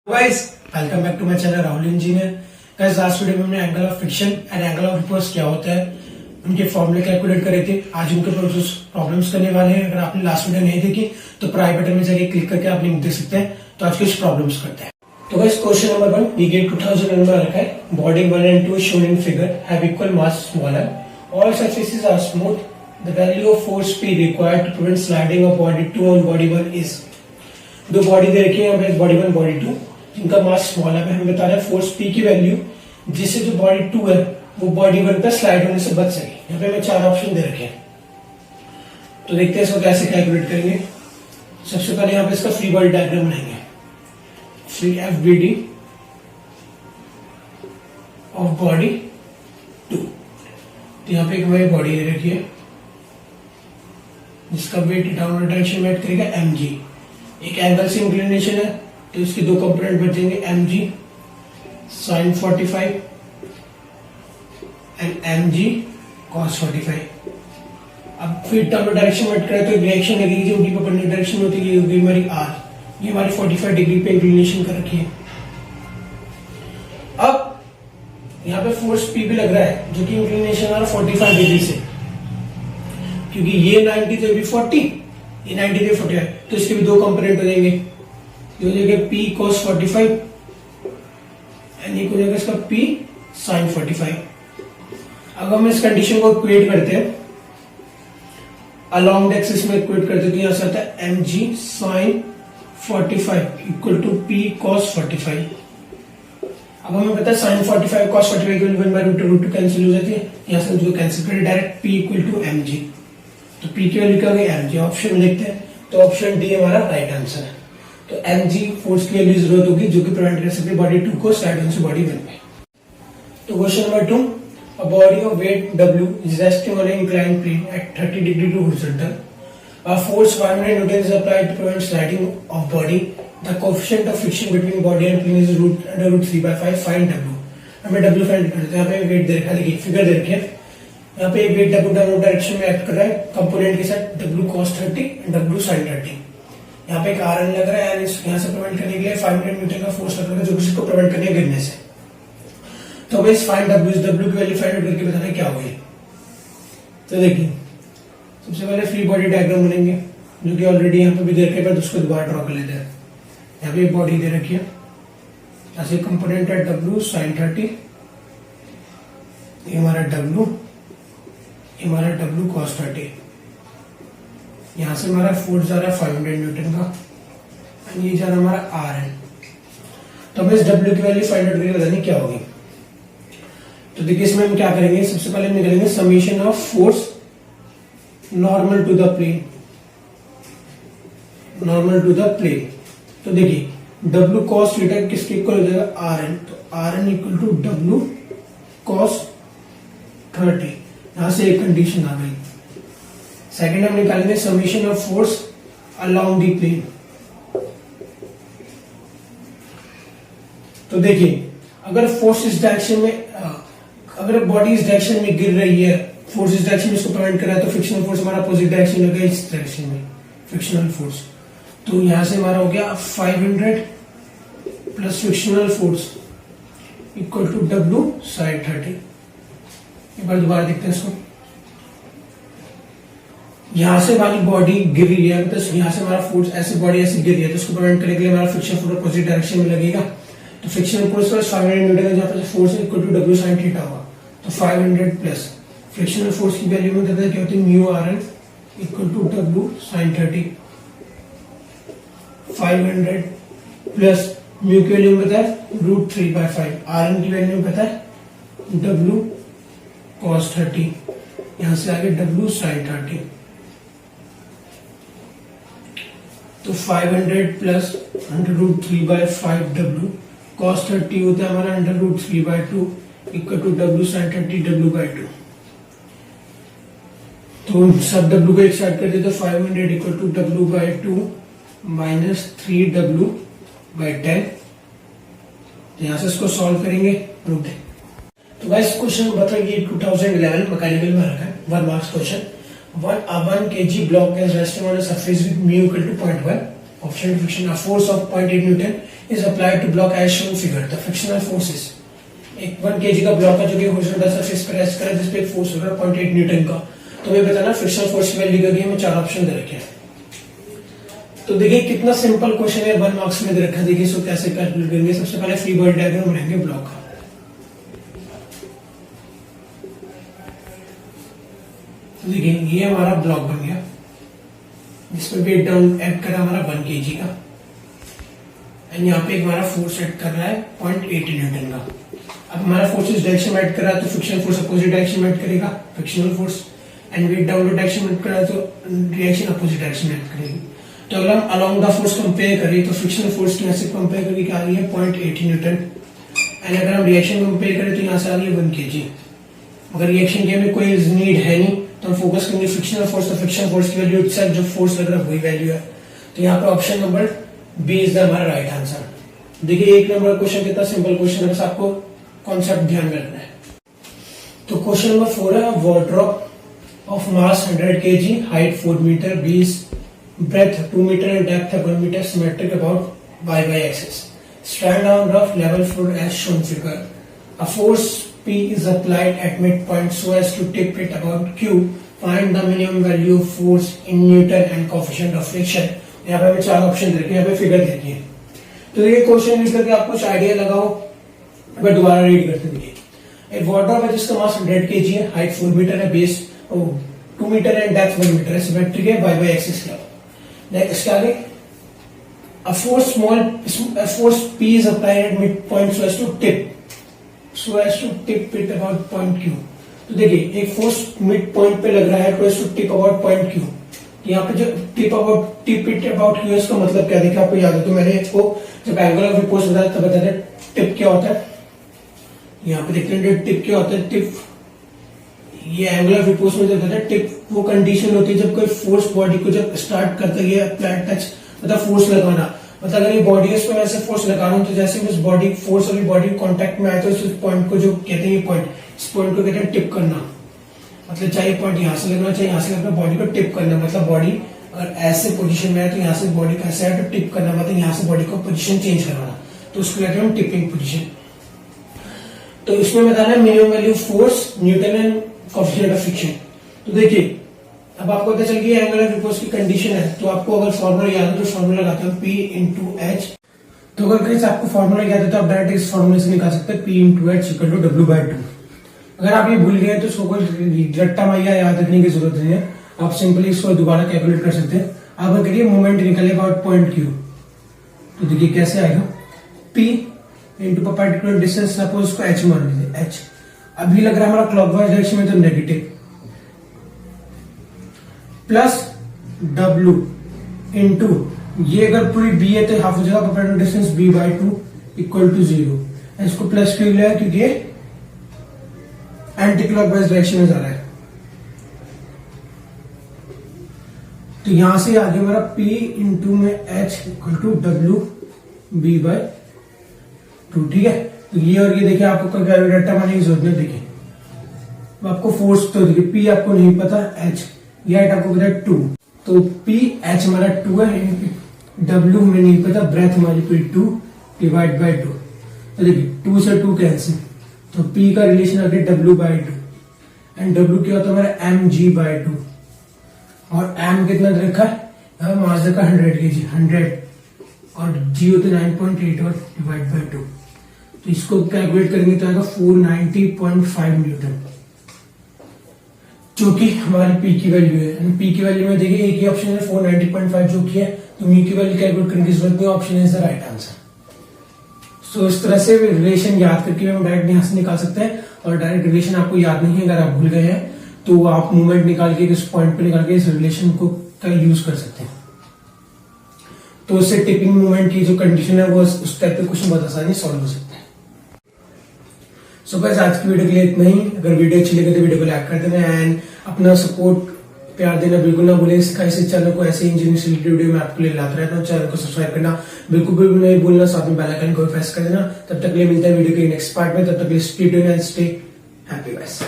Guys welcome back to my channel Rahul engineer. Guys last video में हमने angle of friction and angle of repose क्या होता है उनके फॉर्मूले कैलकुलेट करे थे। आज उनके ऊपर प्रॉब्लम्स करने वाले हैं। अगर आपने लास्ट वीडियो नहीं देखी तो प्राई बटन में जाके क्लिक करके आप लिंक देख सकते हैं। तो आज कुछ प्रॉब्लम्स करते हैं। तो guys question number 1 we get 2000 number रखा है। Body 1 and 2 shown in figure have equal mass smaller. All surfaces are smooth. The value of force P required to prevent sliding of body 2 on body 1 is। दो body दे रखी है हमें, body 1 body 2, जिनका mass small है। हमें बता रहा है फोर्स पी की वैल्यू जिससे जो बॉडी 2 है वो बॉडी 1 पर स्लाइड होने से बच सके। यहाँ पे हमें 4 ऑप्शन दे रखे हैं। तो देखते हैं इसको कैसे कैलकुलेट करेंगे। सबसे पहले यहाँ पे इसका फ्री बॉडी डायग्राम बनाएंगे। Free FBD of body 2। तो यहाँ पे एक हमारी बॉडी दे रखी है जिसका वेट डाउनवर्ड डायरेक्शन में ऐड करेगा mg। एक एंगल से इंक्लिनेशन है तो इसके दो कंपोनेंट बच जाएंगे mg sin 45 and mg cos 45। अब फिर डाउनवर्ड डायरेक्शन में करें तो रिएक्शन लगेगी जो उनकी परपेंडिकुलर डायरेक्शन में होती है। ये होगी हमारी r, ये हमारी 45 डिग्री पे इंक्लिनेशन कर रखी है। अब यहाँ पे फोर्स p भी लग रहा है जो कि इंक्लिनेशन आ रहा है 45 डिग्री से, क्योंकि ये 90 तो भी 40, ये 90 पे 45, तो इसके भी दो कंपोनेंट हो जाएंगे। ये हो जाएगा P cos 45 एंड ये हो जाएगा इसका P sin 45। अब हम इस कंडीशन को इक्वेट करते हैं, अलोंग द एक्सिस में इक्वेट करते हैं। तो यहां से आता है mg sin 45 equal to P cos 45। अब हमें पता है sin 45 cos 45 इक्वल 1/√2 कैंसिल हो जाती है। यहां से जो कैंसिल करें direct P equal to mg। तो P की वैल्यू क्या होगी mg। ऑप्शन में देखते हैं तो ऑप्शन डी हमारा राइट आंसर है। तो mg फोर्स की वैल्यू जरूरत होगी जो कि प्रिवेंट कर सकती है बॉडी 2 को स्लाइड होने से बॉडी 1 पे। तो question number 2, a body of weight W is resting on an inclined plane at 30 degree to horizontal. A force 500 newtons is applied to prevent sliding of body. The coefficient of friction between body and plane is √3/5. Find W। हमें W find करना है। यहाँ पे wait दे रखा है, देखिए figure दे रखी है। यहाँ पे एक वेट W डाउनवर्ड डायरेक्शन में एक्ट कर रहा है कंपोनेंट के साथ W cos 30 and W sin 30। यहाँ पे एक आरएन लग रहा है, यहाँ से प्रिवेंट करने के लिए 500 न्यूटन का फोर्स लग रहा है जो किसी को प्रिवेंट करने गिरने से। तो हमें इस फाइंड W की वैल्यू फाइंड करके बताना क्या होगी। तो देखिए सबसे पहले फ्री बॉडी डायग्राम बनेंगे जो कि ऑलरेडी यहाँ पे भी दे रखे हैं, उसको दोबारा ड्रॉ कर लेते हैं। यहाँ पे बॉडी दे रखी है, ऐसे कंपोनेंट है W sin 30, ये हमारा W, ये हमारा W cos 30। यहां से हमारा फोर्स जा रहा है 500 न्यूटन का एंड ये जा रहा है हमारा Rn। तो हमें इस W की वैल्यू फाइंड आउट करके बतानी क्या होगी। तो देखिए इसमें हम क्या करेंगे, सबसे पहले हम निकालेंगे summation of force normal to the plane, normal to the plane. तो देखिए W cos थीटा किसके इक्वल हो जाएगा Rn। तो Rn equal to W cos 30। यहां से एक कंडीशन आ गई। सेकंड हम निकालेंगे summation of force along the plane. तो देखिए अगर फोर्स इस डायरेक्शन में, अगर बॉडी इस डायरेक्शन में गिर रही है, फोर्स इस डायरेक्शन में इसको प्रिवेंट कर रहा है, तो फ्रिक्शनल फोर्स हमारा अपोजिट डायरेक्शन में गया इस डायरेक्शन में फ्रिक्शनल फोर्स। तो यहां से हमारा हो गया 500 plus frictional force equal to W sin 30। एक बार दोबारा देखते हैं इसको। यहां से हमारी बॉडी गिर रही है, तो यहां से हमारा फोर्स ऐसे बॉडी ऐसे गिर रही है, तो उसको प्रिवेंट करने के लिए हमारा फ्रिक्शन फोर्स अपोजिट डायरेक्शन में लगेगा। तो फ्रिक्शन फोर्स प्लस 500 न्यूटन है, जहां पर force equal to W sin theta होगा। तो 500 प्लस फ्रिक्शनल फोर्स की वैल्यू में क्या होती है mu Rn equal to W sin 30। 500 plus mu की वैल्यू में पता है √3/5, Rn की वैल्यू में पता है W cos 30, यहां से आगे W sin 30। तो 500 प्लस √3/5 W cos 30 होता है हमारा √3/2 equal to W sin 30 W/2। तो सब W को एक साइड कर देते, तो 500 equal to W/2 minus 3W/10। यहां से इसको सॉल्व करेंगे, प्रूफ है। तो गाइस क्वेश्चन बताइए 2011 मैकेनिकल में रखा है 1 marks question. 1 kg block is resting on a surface with mu equal to 0.1. Option friction, a force of 0.8 Newton is applied to block as shown figure. The frictional forces, एक 1 kg का block है जो कि horizontal surface पर rest कर रहा है, जिस पे एक फोर्स हो रहा है 0.8 न्यूटन का। तो हमें बताना फ्रिक्शनल फोर्स की वैल्यू क्या है, 4 ऑप्शन दे रखे हैं। तो देखिए कितना सिंपल क्वेश्चन है, 1 मार्क्स में दे रखा है। देखिए इसको कैसे कैलकुलेट करेंगे। सबसे पहले फ्री बॉडी डायग्राम बनाएंगे ब्लॉक का। तो देखिए ये हमारा ब्लॉक बन गया, जिसमें वेट डाउन ऐड करा हमारा 1 kg का, एंड यहाँ पे हमारा फोर्स ऐड कर रहा है 0.8 न्यूटन का। अब हमारा फोर्स इस डायरेक्शन में ऐड कर रहा है, तो फ्रिक्शनल फोर्स अपोजिट डायरेक्शन में ऐड करेगा, frictional force, and weight downward direction में ऐड कर रहा है, तो रिएक्शन अपोजिट डायरेक्शन में ऐड करेगी। तो अगर हम अलोंग द फोर्स कंपेयर करें तो फ्रिक्शनल फोर्स की यहाँ से कंपेयर करके क्या आ रही है 0.8 न्यूटन, एंड अगर हम रिएक्शन कंपेयर करें तो यहाँ से आ रही है 1 kg। अगर रिएक्शन की हमें कोई नीड है नहीं तो हम फोकस करेंगे फ्रिक्शनल फोर्स, तो फ्रिक्शनल फोर्स की वैल्यू इटसेल्फ जो फोर्स लग रहा है वही वैल्यू है। तो यहाँ पे option number B is the हमारा राइट आंसर। देखिए 1 नंबर क्वेश्चन कितना सिंपल क्वेश्चन है, बस आपको कॉन्सेप्ट ध्यान में रखना है। तो क्वेश्चन नंबर 4 है, wall drop of mass 100 kg, height 4 meter, base breadth 2 meter and depth 1 meter, symmetric about y axis. Stand on rough level floor as shown figure. A force P is applied at midpoint so as to tip it about Q. Find the minimum value of force in Newton and coefficient of friction. यहाँ पे हमें 4 option देखिए, यहाँ पे figure देखिए। तो ये question read करके आप कुछ आइडिया लगाओ। मैं दोबारा रीड करते देखिए। एक वॉलड्रॉप है जिसका मास 100 kg है, हाइट 4 मीटर है, base 2 meter and depth 1 meter है, सिमेट्रिक है, y एक्सिस का। Next आगे, a force P is applied at midpoint so as to tip it about point Q. तो देखिए एक फोर्स मिड पॉइंट पे लग रहा है, so as to tip about point Q। यहाँ पे जो tip it about Q इसका मतलब क्या, देखिए आपको याद है तो मैंने इसको जब एंगल ऑफ रिपोर्ट बताया तब बताया टिप क्या होता है। यहाँ पे देखते हैं टिप क्या होता है। टिप ये एंगल ऑफ रिपोर्ट में जब होता है टिप, वो कंडीशन होती है जब कोई फोर्स बॉडी को जब स्टार्ट करता है अप्लाइड टच, मतलब फोर्स लगाना, मतलब अगर ये बॉडी है उस पर वैसे फोर्स लगा रहा हूं तो जैसे इस बॉडी फोर्स और बॉडी कांटेक्ट में आए तो इस पॉइंट को जो कहते हैं ये पॉइंट, इस पॉइंट को कहते हैं टिप करना। मतलब चाहे पॉइंट यहाँ से लगना चाहे यहाँ से लगना, बॉडी को टिप करना, मतलब बॉडी अगर ऐसे पोजीशन में है तो यहाँ से बॉडी का ऐसे है तो टिप करना, मतलब यहाँ से बॉडी को पोजीशन चेंज करवाना, तो उसको कहते हैं टिपिंग पोजीशन। तो इसमें बताना minimum value force, Newton and coefficient of friction. तो देखिए अब आपको पता चल गया एंगल ऑफ रिपोर्ट की कंडीशन है, तो आपको अगर फॉर्मूला याद है तो फॉर्मूला लगाते हैं P इंटू एच। तो अगर कहीं से आपको फॉर्मूला याद है तो आप डायरेक्ट इस फॉर्मूले से निकाल सकते हैं P into h equal to W/2। अगर आप ये भूल गए तो इसको कोई रट्टा माइया याद रखने की जरूरत नहीं है, आप सिंपली इसको दोबारा कैलकुलेट कर सकते हैं। आप अगर करिए मोमेंट निकले अबाउट पॉइंट Q, तो देखिए कैसे आएगा, P into perpendicular distance, suppose इसको h मान लीजिए h। अभी लग रहा है हमारा क्लॉकवाइज डायरेक्शन में तो नेगेटिव, प्लस W इंटू ये अगर पूरी B है तो हाफ हो जाएगा perpendicular distance B/2 equal to 0। इसको प्लस क्यों लिया क्योंकि ये एंटी क्लॉकवाइज डायरेक्शन में जा रहा है। तो यहां से आगे हमारा P इंटू में H इक्वल टू W/2, ठीक है। तो ये और ये देखिए आपको रट्टा मारने की जरूरत नहीं। देखिए आपको फोर्स तो देखिए P आपको नहीं पता, H ये हाइट आपको पता है 2, तो P H हमारा 2 है, W हमें नहीं पता, ब्रेथ हमारी पूरी 2 डिवाइड बाय 2। तो देखिए 2 से 2 कैंसिल, तो P का रिलेशन आ गया W/2, एंड W क्या होता है हमारा mg/2, और m कितना रखा है मास का 100 kg, 100 और g होते 9.8 और डिवाइड बाय 2। तो इसको कैलकुलेट करेंगे तो आएगा 490.5 न्यूटन, जो कि हमारी P की वैल्यू है। P की वैल्यू में देखिए एक ही ऑप्शन है 490.5 जो कि है, तो म्यू की वैल्यू कैलकुलेट करने की जरूरत नहीं, option is the right answer. So इस तरह से रिलेशन याद करके हम डायरेक्ट यहां से निकाल सकते हैं, और डायरेक्ट रिलेशन आपको याद नहीं है अगर आप भूल गए हैं तो आप मूवमेंट निकाल के इस पॉइंट पे निकाल के इस रिलेशन को का यूज कर सकते हैं। तो उससे टिपिंग मूवमेंट की जो कंडीशन है वो उस टाइप पे क्वेश्चन बहुत आसानी सॉल्व हो सकता है। सो गाइस आज की वीडियो के लिए इतना ही। अगर वीडियो अच्छी लगे तो वीडियो को लाइक कर देना, एंड अपना सपोर्ट प्यार देना बिल्कुल ना भूलें। इस चैनल को ऐसे इंजीनियरिंग से रिलेटेड वीडियो मैं आपके लिए लाता रहता हूँ। चैनल को सब्सक्राइब करना बिल्कुल भी नहीं भूलना, साथ में बेल आइकन को प्रेस कर देना। तब तक के लिए मिलता है वीडियो के नेक्स्ट पार्ट में, तब तक के लिए stay tuned and stay happy guys.